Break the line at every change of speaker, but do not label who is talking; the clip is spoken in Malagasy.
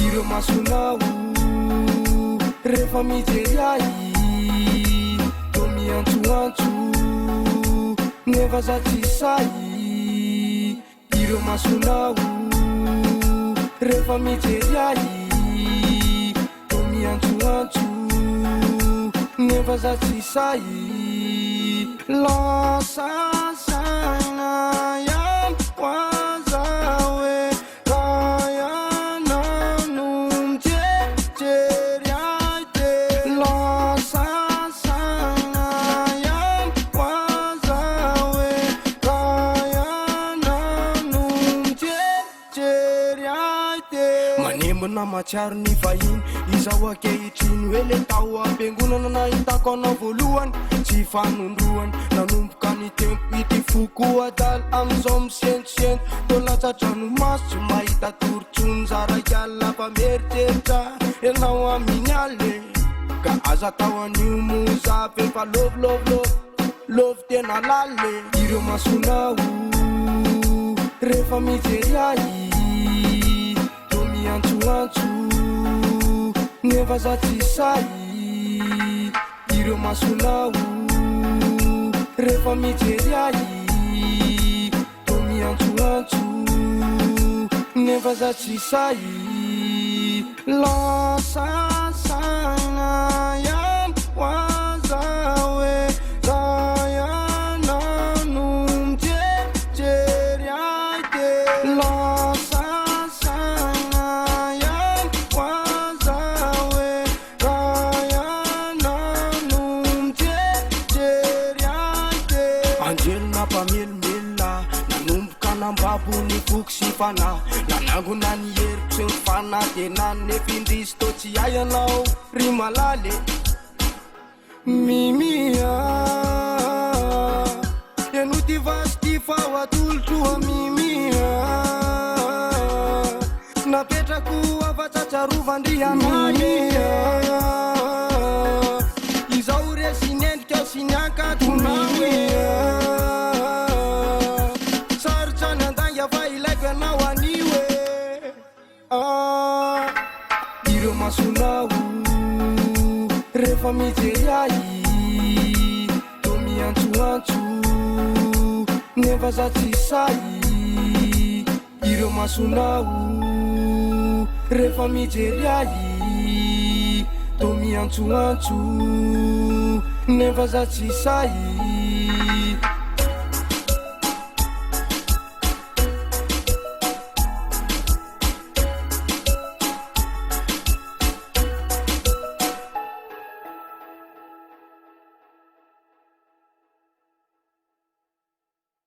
ireo masonao rehefa mijery ahy to miantsoantso nefa za tsy say ireo masonao rehefa mijery ahy to miantsoantso nefa za tsy say lasasana yam wazawe na matsiaro ny vahiny izao akehitriny hoe le tao ampiangonana nahitako anao voalohany tsy fanondroany nanomboka ny tempo ity foko adaly amizao misientosiento tolatsatra no maso tsy mahita torotsony zaraikyalina fa meritreritra enao aminy ale ka aza tao anio mozavy efa lovolovy tena lale ireo masonao rehefa mijery ahy miantsoantso nefa za tsy say ireo masonao rehefa mijery ahy to miantsoantso nefa za tsy say lasasana yam wazawe rayana no mjejery aite babony boky sy fana nanangona ny heriko sy ny fanatenany nefindrisy to tsy ay anao ry malale mimia eno ty vasy ty fao atolotroa mimia napetrako afatsatsarovandrihanaya izao resy nendrika sy niankatonamia ireo masonao rehefa mijery ahy to miantsoantso nefa za tsy say ireo masonao rehefa mijery ahy to miantsoantso nefa za tsy say